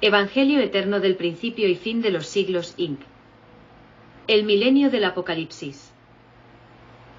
Evangelio eterno del principio y fin de los siglos, Inc. El milenio del Apocalipsis.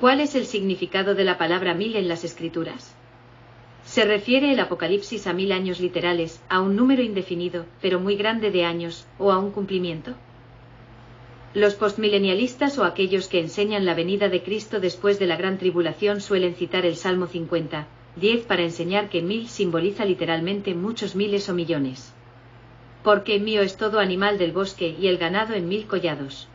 ¿Cuál es el significado de la palabra 1000 en las Escrituras? Se refiere el Apocalipsis a 1000 años literales, a un número indefinido, pero muy grande de años, o a un cumplimiento. Los postmilenialistas o aquellos que enseñan la venida de Cristo después de la gran tribulación suelen citar el Salmo 50, 10 para enseñar que 1000 simboliza literalmente muchos miles o millones. Porque mío es todo animal del bosque y el ganado en 1000 collados.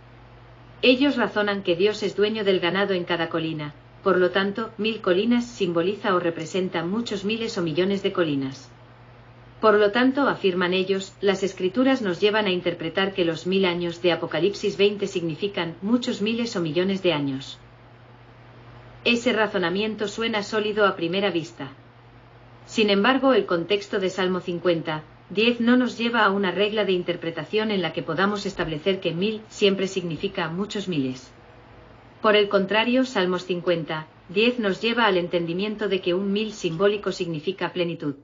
Ellos razonan que Dios es dueño del ganado en cada colina, por lo tanto, 1000 colinas simboliza o representa muchos miles o millones de colinas. Por lo tanto, afirman ellos, las Escrituras nos llevan a interpretar que los 1000 años de Apocalipsis 20 significan muchos miles o millones de años. Ese razonamiento suena sólido a primera vista. Sin embargo, el contexto de Salmo 50, 10 no nos lleva a una regla de interpretación en la que podamos establecer que 1000 siempre significa muchos miles. Por el contrario, Salmos 50, 10 nos lleva al entendimiento de que un 1000 simbólico significa plenitud.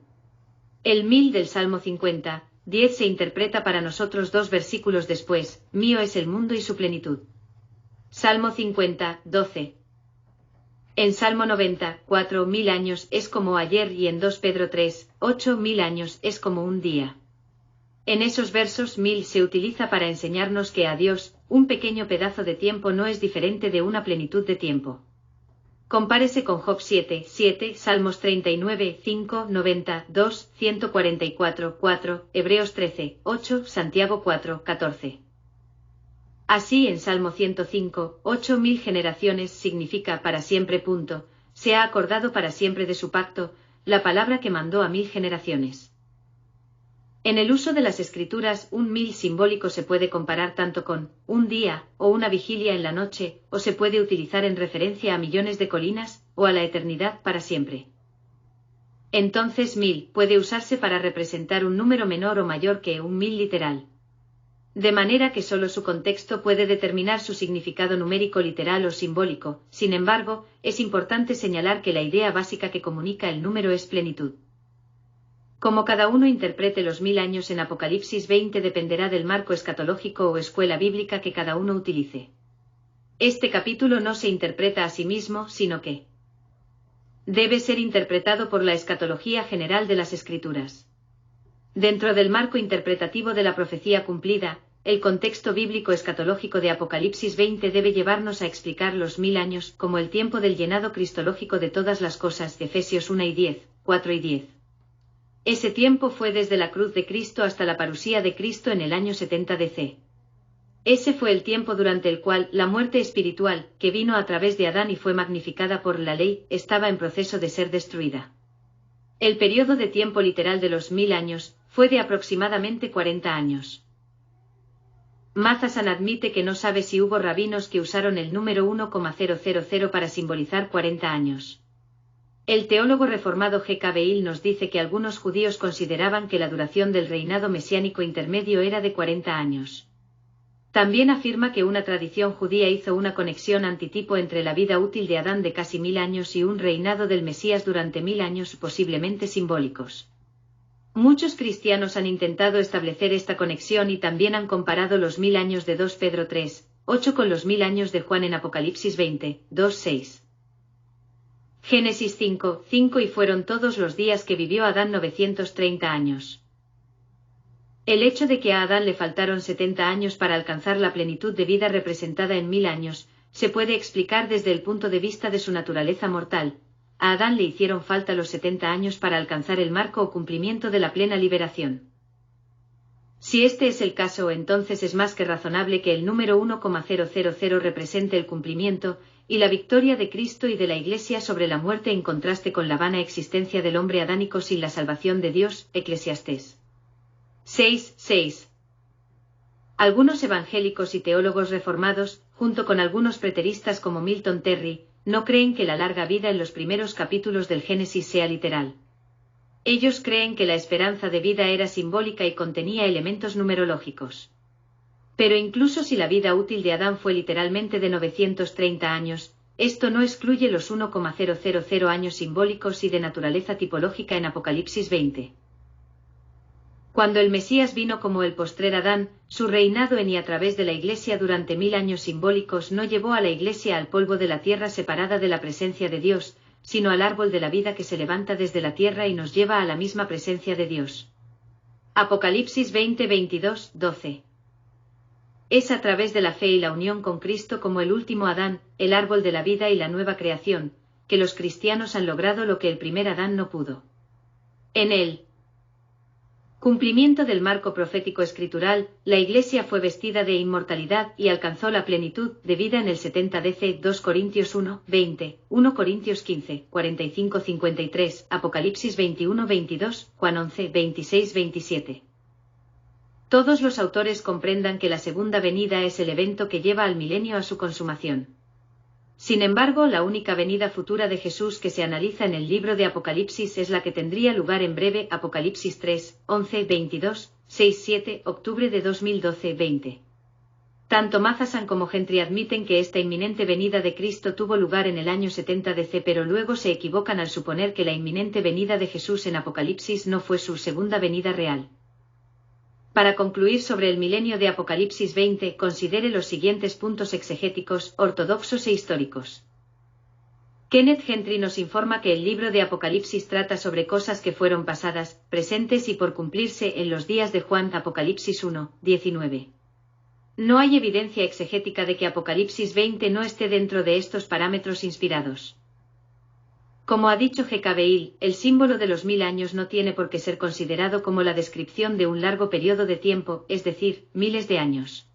El 1000 del Salmo 50, 10 se interpreta para nosotros 2 versículos después, mío es el mundo y su plenitud. Salmo 50, 12. En Salmo 90, 4000 años es como ayer y en 2 Pedro 3, 8000 años es como un día. En esos versos 1000 se utiliza para enseñarnos que a Dios, un pequeño pedazo de tiempo no es diferente de una plenitud de tiempo. Compárese con Job 7, 7, Salmos 39, 5, 90, 2, 144, 4, Hebreos 13, 8, Santiago 4, 14. Así en Salmo 105, 8000 generaciones significa para siempre. Se ha acordado para siempre de su pacto, la palabra que mandó a 1000 generaciones. En el uso de las Escrituras, un 1000 simbólico se puede comparar tanto con un día, o una vigilia en la noche, o se puede utilizar en referencia a millones de colinas, o a la eternidad para siempre. Entonces 1000 puede usarse para representar un número menor o mayor que un 1000 literal. De manera que solo su contexto puede determinar su significado numérico literal o simbólico. Sin embargo, es importante señalar que la idea básica que comunica el número es plenitud. Como cada uno interprete los 1000 años en Apocalipsis 20 dependerá del marco escatológico o escuela bíblica que cada uno utilice. Este capítulo no se interpreta a sí mismo, sino que debe ser interpretado por la escatología general de las Escrituras. Dentro del marco interpretativo de la profecía cumplida, el contexto bíblico escatológico de Apocalipsis 20 debe llevarnos a explicar los 1000 años como el tiempo del llenado cristológico de todas las cosas, Efesios 1 y 10, 4 y 10. Ese tiempo fue desde la cruz de Cristo hasta la parusía de Cristo en el año 70 DC. Ese fue el tiempo durante el cual la muerte espiritual, que vino a través de Adán y fue magnificada por la ley, estaba en proceso de ser destruida. El periodo de tiempo literal de los 1000 años fue de aproximadamente 40 años. Mathasan admite que no sabe si hubo rabinos que usaron el número 1,000 para simbolizar 40 años. El teólogo reformado G. K. Beale nos dice que algunos judíos consideraban que la duración del reinado mesiánico intermedio era de 40 años. También afirma que una tradición judía hizo una conexión antitipo entre la vida útil de Adán de casi 1000 años y un reinado del Mesías durante 1000 años posiblemente simbólicos. Muchos cristianos han intentado establecer esta conexión y también han comparado los 1000 años de 2 Pedro 3, 8 con los 1000 años de Juan en Apocalipsis 20, 2, 6. Génesis 5, 5 y fueron todos los días que vivió Adán 930 años. El hecho de que a Adán le faltaron 70 años para alcanzar la plenitud de vida representada en 1000 años, se puede explicar desde el punto de vista de su naturaleza mortal. A Adán le hicieron falta los 70 años para alcanzar el marco o cumplimiento de la plena liberación. Si este es el caso, entonces es más que razonable que el número 1,000 represente el cumplimiento y la victoria de Cristo y de la Iglesia sobre la muerte en contraste con la vana existencia del hombre adánico sin la salvación de Dios, Eclesiastés 6, 6. Algunos evangélicos y teólogos reformados, junto con algunos preteristas como Milton Terry, no creen que la larga vida en los primeros capítulos del Génesis sea literal. Ellos creen que la esperanza de vida era simbólica y contenía elementos numerológicos. Pero incluso si la vida útil de Adán fue literalmente de 930 años, esto no excluye los 1,000 años simbólicos y de naturaleza tipológica en Apocalipsis 20. Cuando el Mesías vino como el postrer Adán, su reinado en y a través de la Iglesia durante 1000 años simbólicos no llevó a la Iglesia al polvo de la tierra separada de la presencia de Dios, sino al árbol de la vida que se levanta desde la tierra y nos lleva a la misma presencia de Dios. Apocalipsis 20, 22, 12. Es a través de la fe y la unión con Cristo como el último Adán, el árbol de la vida y la nueva creación, que los cristianos han logrado lo que el primer Adán no pudo. En el cumplimiento del marco profético escritural, la Iglesia fue vestida de inmortalidad y alcanzó la plenitud de vida en el 70 DC 2 Corintios 1, 20, 1 Corintios 15, 45, 53, Apocalipsis 21, 22, Juan 11, 26, 27. Todos los autores comprendan que la segunda venida es el evento que lleva al milenio a su consumación. Sin embargo, la única venida futura de Jesús que se analiza en el libro de Apocalipsis es la que tendría lugar en breve, Apocalipsis 3, 11, 22, 6, 7, octubre de 2012, 20. Tanto Matheson como Gentry admiten que esta inminente venida de Cristo tuvo lugar en el año 70 DC, pero luego se equivocan al suponer que la inminente venida de Jesús en Apocalipsis no fue su segunda venida real. Para concluir sobre el milenio de Apocalipsis 20, considere los siguientes puntos exegéticos, ortodoxos e históricos. Kenneth Gentry nos informa que el libro de Apocalipsis trata sobre cosas que fueron pasadas, presentes y por cumplirse en los días de Juan, Apocalipsis 1, 19. No hay evidencia exegética de que Apocalipsis 20 no esté dentro de estos parámetros inspirados. Como ha dicho G.K. Beale, el símbolo de los 1000 años no tiene por qué ser considerado como la descripción de un largo periodo de tiempo, es decir, miles de años.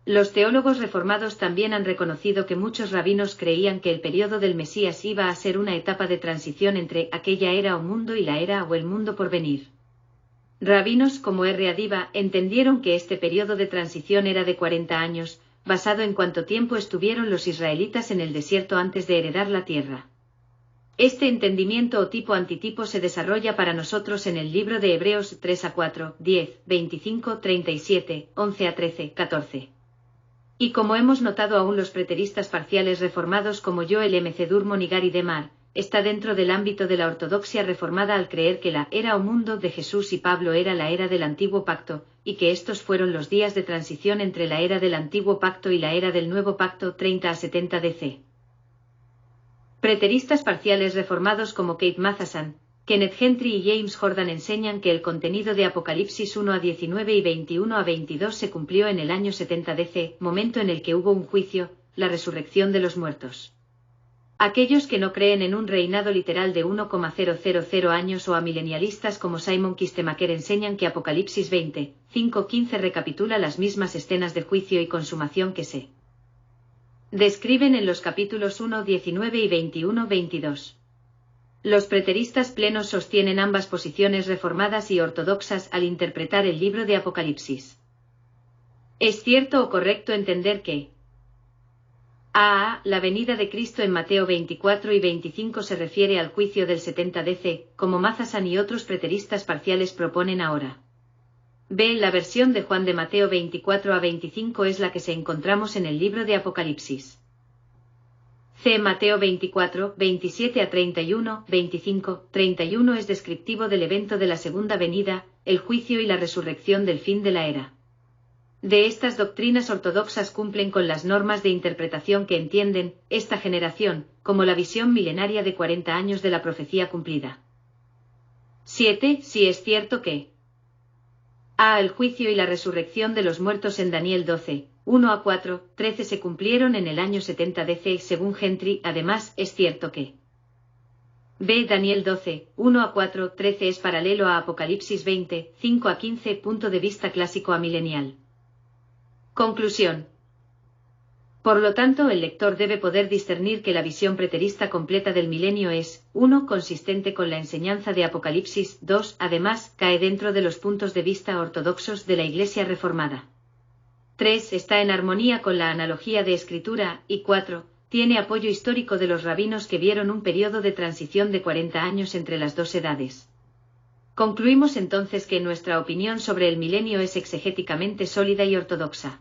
Los teólogos reformados también han reconocido que muchos rabinos creían que el periodo del Mesías iba a ser una etapa de transición entre aquella era o mundo y la era o el mundo por venir. Rabinos como R. Adiva entendieron que este periodo de transición era de 40 años, basado en cuánto tiempo estuvieron los israelitas en el desierto antes de heredar la tierra. Este entendimiento o tipo antitipo se desarrolla para nosotros en el libro de Hebreos 3 a 4, 10, 25, 37, 11 a 13, 14. Y como hemos notado, aún los preteristas parciales reformados como Joel M. C. Durmon y Gary DeMar, está dentro del ámbito de la ortodoxia reformada al creer que la era o mundo de Jesús y Pablo era la era del antiguo pacto, y que estos fueron los días de transición entre la era del antiguo pacto y la era del nuevo pacto 30 a 70 DC. Preteristas parciales reformados como Kate Matheson, Kenneth Gentry y James Jordan enseñan que el contenido de Apocalipsis 1 a 19 y 21 a 22 se cumplió en el año 70 DC, momento en el que hubo un juicio, la resurrección de los muertos. Aquellos que no creen en un reinado literal de 1,000 años o amilenialistas como Simon Kistemaker enseñan que Apocalipsis 20, 5-15 recapitula las mismas escenas de juicio y consumación que se describen en los capítulos 1, 19 y 21, 22. Los preteristas plenos sostienen ambas posiciones reformadas y ortodoxas al interpretar el libro de Apocalipsis. ¿Es cierto o correcto entender que la venida de Cristo en Mateo 24 y 25 se refiere al juicio del 70 DC, como Matheson y otros preteristas parciales proponen ahora? B. La versión de Juan de Mateo 24 a 25 es la que se encontramos en el libro de Apocalipsis. C. Mateo 24, 27 a 31, 25, 31 es descriptivo del evento de la segunda venida, el juicio y la resurrección del fin de la era. De estas doctrinas ortodoxas cumplen con las normas de interpretación que entienden esta generación como la visión milenaria de 40 años de la profecía cumplida. 7. Si es cierto que el juicio y la resurrección de los muertos en Daniel 12, 1 a 4, 13 se cumplieron en el año 70 DC según Gentry. Además, es cierto que B. Daniel 12, 1 a 4, 13 es paralelo a Apocalipsis 20, 5 a 15. Punto de vista clásico amilenial. Conclusión. Por lo tanto, el lector debe poder discernir que la visión preterista completa del milenio es, 1, consistente con la enseñanza de Apocalipsis, 2, además, cae dentro de los puntos de vista ortodoxos de la Iglesia reformada. 3, está en armonía con la analogía de escritura, y 4, tiene apoyo histórico de los rabinos que vieron un periodo de transición de 40 años entre las dos edades. Concluimos entonces que nuestra opinión sobre el milenio es exegéticamente sólida y ortodoxa.